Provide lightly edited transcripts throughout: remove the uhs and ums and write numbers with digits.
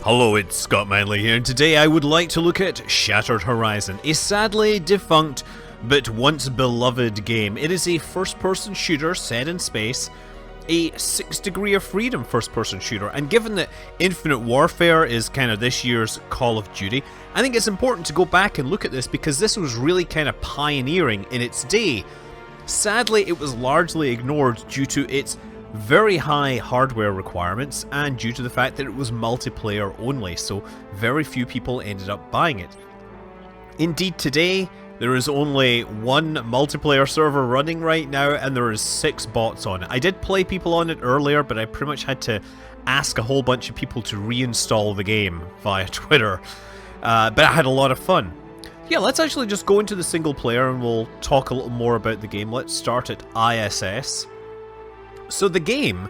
Hello, it's Scott Manley here, and today I would like to look at Shattered Horizon, a sadly defunct but once beloved game. It is a first-person shooter set in space, a 6 Degree of Freedom first-person shooter, and given that Infinite Warfare is kind of this year's Call of Duty, I think it's important to go back and look at this because this was really kind of pioneering in its day. Sadly, it was largely ignored due to its very high hardware requirements and due to the fact that it was multiplayer only, so very few people ended up buying it. Indeed, today there is only one multiplayer server running right now and there is 6 bots on it. I did play people on it earlier, but I pretty much had to ask a whole bunch of people to reinstall the game via Twitter, but I had a lot of fun. Yeah, let's actually just go into the single player and we'll talk a little more about the game. Let's start at ISS. So the game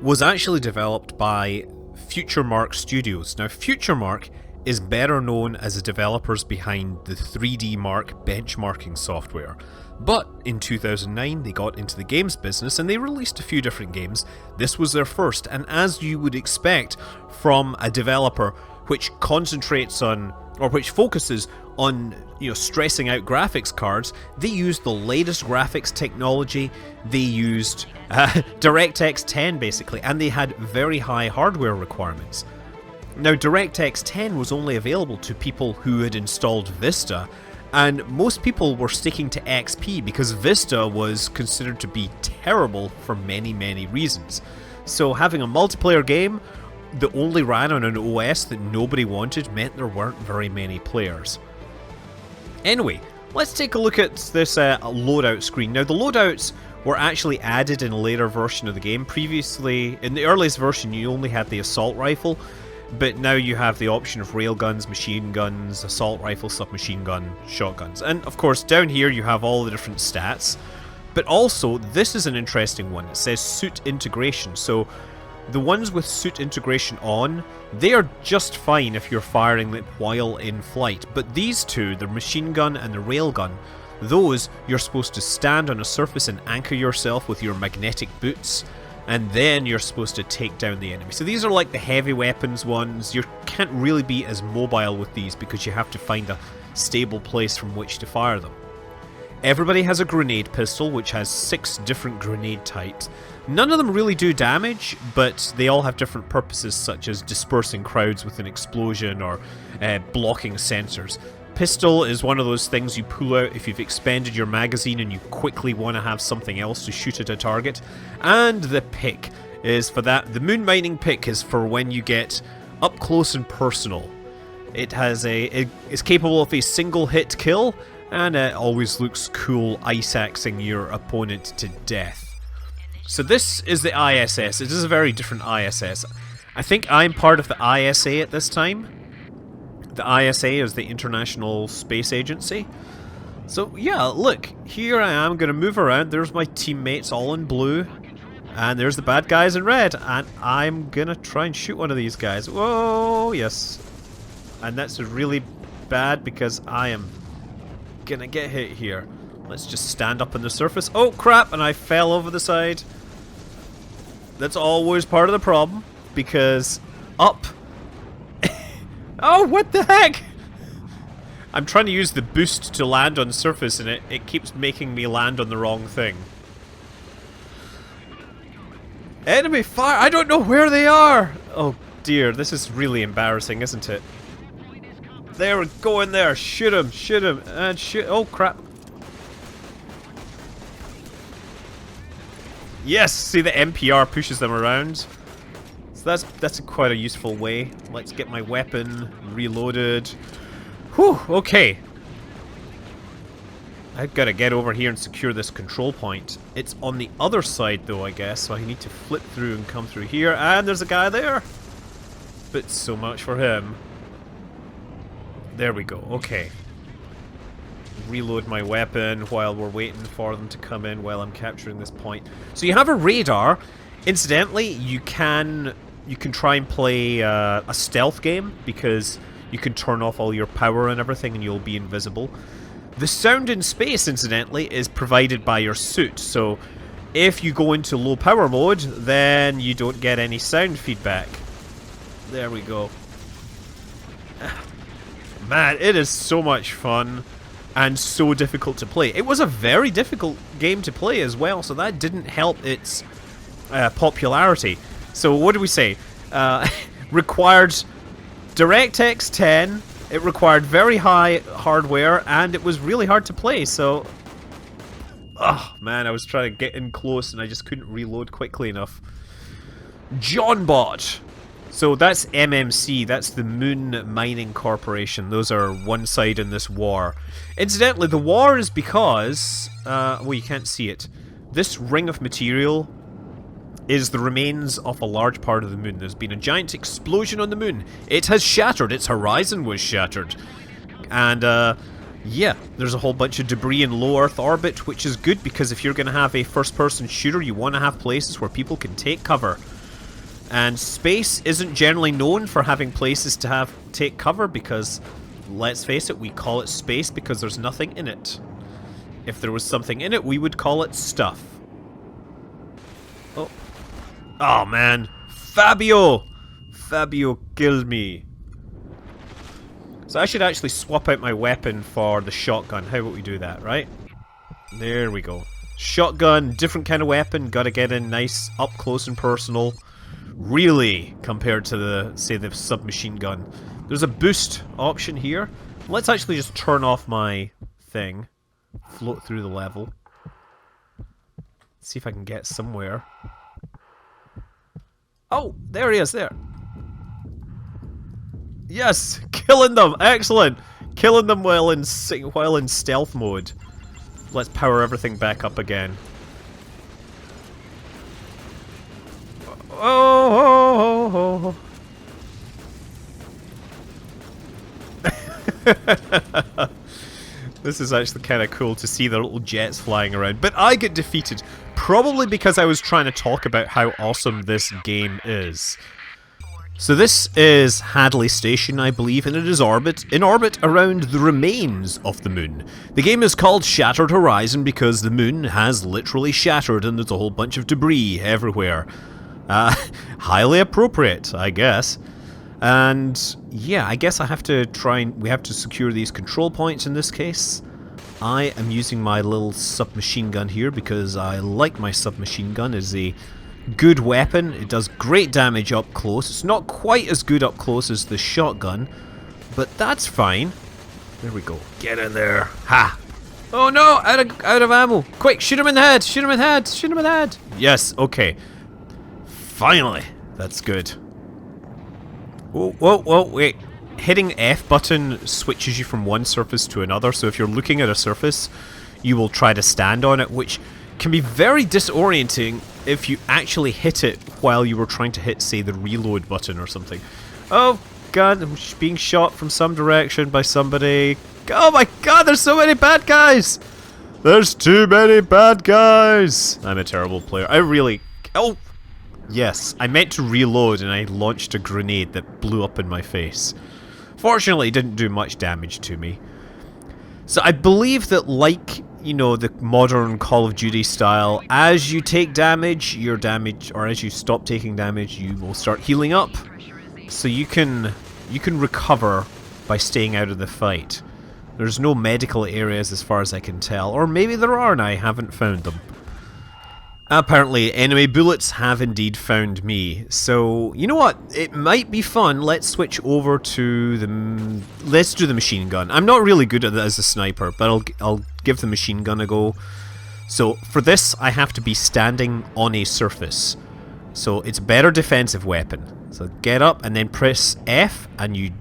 was actually developed by FutureMark Studios. Now FutureMark is better known as the developers behind the 3D Mark benchmarking software. But in 2009 they got into the games business and they released a few different games. This was their first, and as you would expect from a developer which concentrates on, or which focuses on, stressing out graphics cards, they used the latest graphics technology. They used DirectX 10 basically, and they had very high hardware requirements. Now DirectX 10 was only available to people who had installed Vista, and most people were sticking to XP because Vista was considered to be terrible for many reasons. So having a multiplayer game that only ran on an OS that nobody wanted meant there weren't very many players. Anyway, let's take a look at this loadout screen. Now the loadouts were actually added in a later version of the game. Previously, in the earliest version, you only had the assault rifle, but now you have the option of railguns, machine guns, assault rifle, submachine gun, shotguns. And of course, down here you have all the different stats. But also, this is an interesting one. It says suit integration. So the ones with suit integration on, they are just fine if you're firing it while in flight. But these two, the machine gun and the railgun, those you're supposed to stand on a surface and anchor yourself with your magnetic boots, and then you're supposed to take down the enemy. So these are like the heavy weapons ones. You can't really be as mobile with these because you have to find a stable place from which to fire them. Everybody has a grenade pistol which has 6 different grenade types. None of them really do damage, but they all have different purposes, such as dispersing crowds with an explosion or blocking sensors. Pistol is one of those things you pull out if you've expended your magazine and you quickly want to have something else to shoot at a target. And the pick is for that. The moon mining pick is for when you get up close and personal. It is capable of a single hit kill, and it always looks cool ice-axing your opponent to death. So this is the ISS. It is a very different ISS. I think I'm part of the ISA at this time. The ISA is the International Space Agency. So yeah, look, here I am going to move around. There's my teammates all in blue, and there's the bad guys in red, and I'm going to try and shoot one of these guys. Whoa, yes. And that's really bad because I am gonna get hit here. Let's just stand up on the surface. Oh crap, and I fell over the side. That's always part of the problem, because up. Oh, what the heck? I'm trying to use the boost to land on the surface and it keeps making me land on the wrong thing. Enemy fire! I don't know where they are! Oh dear, this is really embarrassing, isn't it? There, go in there, shoot him, and shoot. Oh crap. Yes, see the NPR pushes them around. So that's quite a useful way. Let's get my weapon reloaded. Whew, okay. I've got to get over here and secure this control point. It's on the other side though, I guess, so I need to flip through and come through here. And there's a guy there. But so much for him. There we go, okay. Reload my weapon while we're waiting for them to come in while I'm capturing this point. So you have a radar. Incidentally, you can try and play a stealth game because you can turn off all your power and everything and you'll be invisible. The sound in space, incidentally, is provided by your suit. So if you go into low power mode, then you don't get any sound feedback. There we go. Man, it is so much fun and so difficult to play. It was a very difficult game to play as well, so that didn't help its popularity. So what do we say? Required DirectX 10, it required very high hardware, and it was really hard to play, so... Oh, man, I was trying to get in close and I just couldn't reload quickly enough. Johnbot! So that's MMC, that's the Moon Mining Corporation. Those are one side in this war. Incidentally, the war is because... well, you can't see it. This ring of material is the remains of a large part of the moon. There's been a giant explosion on the moon. It has shattered. Its horizon was shattered. And, yeah, there's a whole bunch of debris in low Earth orbit, which is good because if you're going to have a first-person shooter, you want to have places where people can take cover. And space isn't generally known for having places to take cover because, let's face it, we call it space because there's nothing in it. If there was something in it, we would call it stuff. Oh. Oh, man. Fabio! Fabio killed me. So I should actually swap out my weapon for the shotgun. How about we do that, right? There we go. Shotgun, different kind of weapon. Gotta get in nice, up close and personal. Really, compared to the, say, the submachine gun. There's a boost option here. Let's actually just turn off my thing. Float through the level. See if I can get somewhere. Oh, there he is, there. Yes, killing them, excellent. Killing them while in stealth mode. Let's power everything back up again. Oh, This is actually kind of cool to see the little jets flying around. But I get defeated, probably because I was trying to talk about how awesome this game is. So this is Hadley Station, I believe, and it is in orbit around the remains of the moon. The game is called Shattered Horizon because the moon has literally shattered and there's a whole bunch of debris everywhere. Highly appropriate, I guess. And yeah, I guess I have to we have to secure these control points in this case. I am using my little submachine gun here because I like my submachine gun as a good weapon. It does great damage up close. It's not quite as good up close as the shotgun, but that's fine. There we go. Get in there. Ha! Oh no! Out of ammo! Quick, shoot him in the head! Shoot him in the head! Shoot him in the head! Yes, okay. Finally! That's good. Whoa, whoa, whoa, wait. Hitting F button switches you from one surface to another, so if you're looking at a surface, you will try to stand on it, which can be very disorienting if you actually hit it while you were trying to hit, say, the reload button or something. Oh god, I'm being shot from some direction by somebody. Oh my god, there's so many bad guys! There's too many bad guys! I'm a terrible player. I really... Oh! Yes, I meant to reload and I launched a grenade that blew up in my face. Fortunately, it didn't do much damage to me. So I believe that, like, you know, the modern Call of Duty style, as you take damage, your damage, or as you stop taking damage, you will start healing up. So you can recover by staying out of the fight. There's no medical areas as far as I can tell, or maybe there are and I haven't found them. Apparently, enemy bullets have indeed found me. So, you know what? It might be fun. Let's switch over to the... Let's do the machine gun. I'm not really good at it as a sniper, but I'll give the machine gun a go. So, for this, I have to be standing on a surface. So, it's a better defensive weapon. So, get up and then press F, and you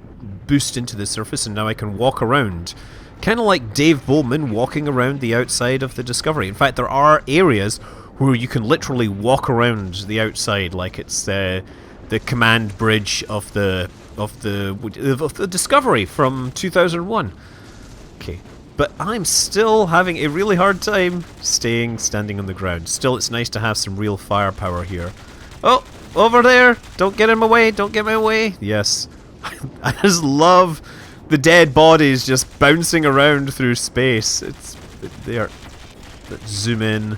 boost into the surface, and now I can walk around. Kind of like Dave Bowman walking around the outside of the Discovery. In fact, there are areas where you can literally walk around the outside like it's the command bridge of the Discovery from 2001. Okay, but I'm still having a really hard time standing on the ground. Still, it's nice to have some real firepower here. Oh, over there! Don't get in my way! Don't get in my way! Yes, I just love the dead bodies just bouncing around through space. Let's zoom in.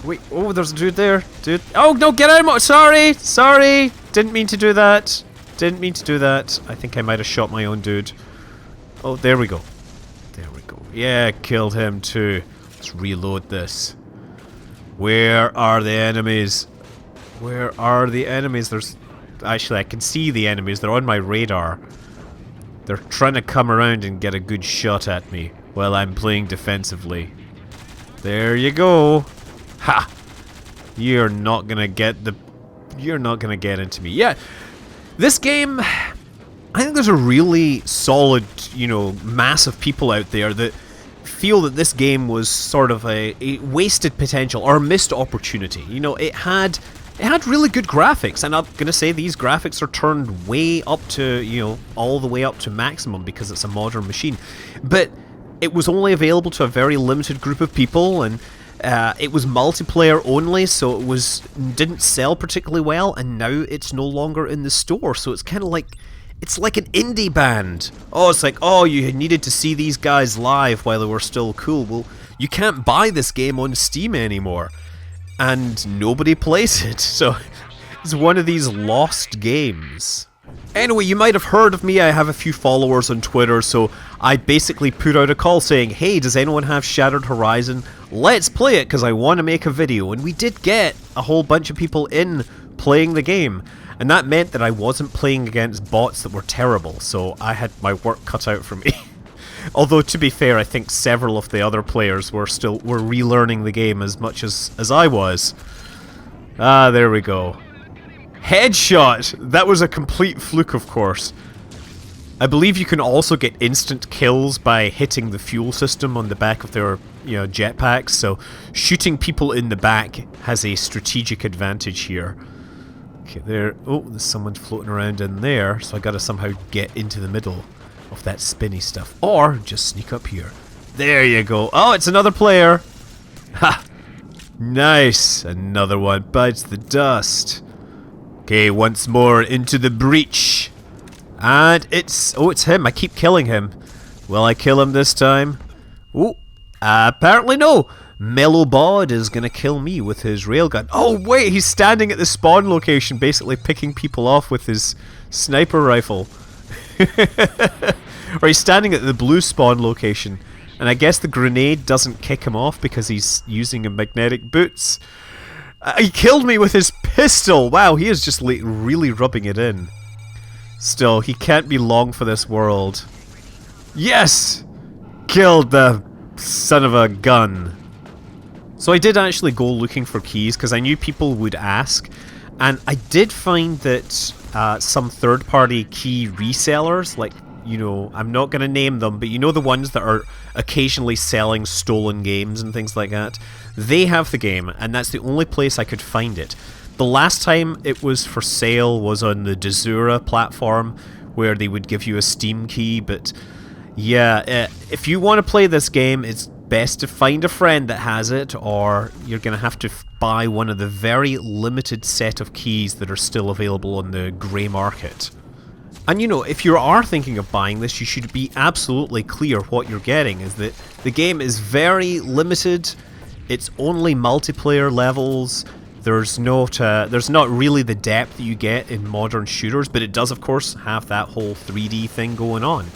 Wait, oh, there's a dude there. Dude. Oh, no, get out of my... Sorry! Sorry! Didn't mean to do that. Didn't mean to do that. I think I might have shot my own dude. Oh, there we go. There we go. Yeah, killed him too. Let's reload this. Where are the enemies? Where are the enemies? There's... Actually, I can see the enemies. They're on my radar. They're trying to come around and get a good shot at me while I'm playing defensively. There you go. Ha! You're not gonna get the... You're not gonna get into me. Yeah, this game... I think there's a really solid, you know, mass of people out there that feel that this game was sort of a wasted potential or a missed opportunity. You know, it had really good graphics, and I'm gonna say these graphics are turned way up to, you know, all the way up to maximum because it's a modern machine. But it was only available to a very limited group of people, and it was multiplayer only, so didn't sell particularly well, and now it's no longer in the store, so it's kind of like... It's like an indie band. Oh, it's like, oh, you needed to see these guys live while they were still cool. Well, you can't buy this game on Steam anymore. And nobody plays it. So, it's one of these lost games. Anyway, you might have heard of me. I have a few followers on Twitter, so I basically put out a call saying, hey, does anyone have Shattered Horizon? Let's play it, because I want to make a video. And we did get a whole bunch of people in playing the game. And that meant that I wasn't playing against bots that were terrible, so I had my work cut out for me. Although, to be fair, I think several of the other players were relearning the game as much as I was. Ah, there we go. Headshot! That was a complete fluke, of course. I believe you can also get instant kills by hitting the fuel system on the back of their, you know, jetpacks, so shooting people in the back has a strategic advantage here. Okay, there. Oh, there's someone floating around in there, so I gotta somehow get into the middle of that spinny stuff. Or just sneak up here. There you go. Oh, it's another player! Ha! Nice! Another one bites the dust. Okay, once more into the breach. And it's... Oh, it's him. I keep killing him. Will I kill him this time? Oh, apparently no! Mellow Bod is gonna kill me with his railgun. Oh wait, he's standing at the spawn location, basically picking people off with his sniper rifle. Or he's standing at the blue spawn location, and I guess the grenade doesn't kick him off because he's using a magnetic boots. He killed me with his pistol! Wow, he is just like really rubbing it in. Still, he can't be long for this world. Yes! Killed the son of a gun. So I did actually go looking for keys because I knew people would ask, and I did find that some third-party key resellers, like, you know, I'm not going to name them, but you know the ones that are occasionally selling stolen games and things like that, they have the game, and that's the only place I could find it. The last time it was for sale was on the Desura platform, where they would give you a Steam key, but yeah, if you want to play this game, it's best to find a friend that has it, or you're going to have to buy one of the very limited set of keys that are still available on the grey market. And you know, if you are thinking of buying this, you should be absolutely clear what you're getting, is that the game is very limited, it's only multiplayer levels, there's not really the depth that you get in modern shooters, but it does of course have that whole 3D thing going on.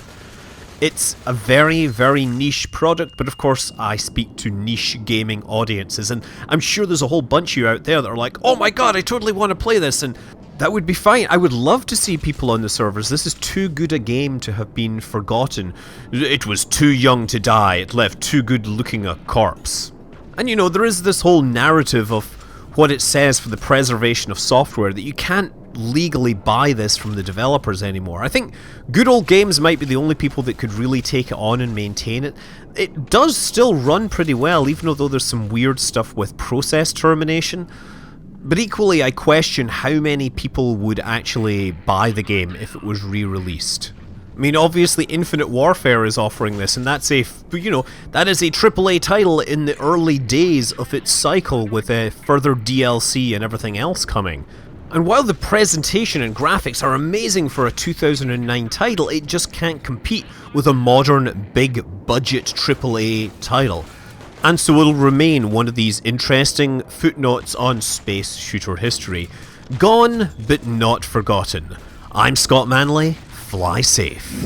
It's a very, very niche product, but of course I speak to niche gaming audiences, and I'm sure there's a whole bunch of you out there that are like, oh my god, I totally want to play this, and that would be fine. I would love to see people on the servers. This is too good a game to have been forgotten. It was too young to die, it left too good looking a corpse. And you know, there is this whole narrative of what it says for the preservation of software, that you can't legally buy this from the developers anymore. I think Good Old Games might be the only people that could really take it on and maintain it. It does still run pretty well, even though there's some weird stuff with process termination. But equally, I question how many people would actually buy the game if it was re-released. I mean, obviously Infinite Warfare is offering this, and that's a, you know, that is a AAA title in the early days of its cycle with further DLC and everything else coming. And while the presentation and graphics are amazing for a 2009 title, it just can't compete with a modern, big-budget AAA title. And so it'll remain one of these interesting footnotes on space shooter history. Gone, but not forgotten. I'm Scott Manley, fly safe.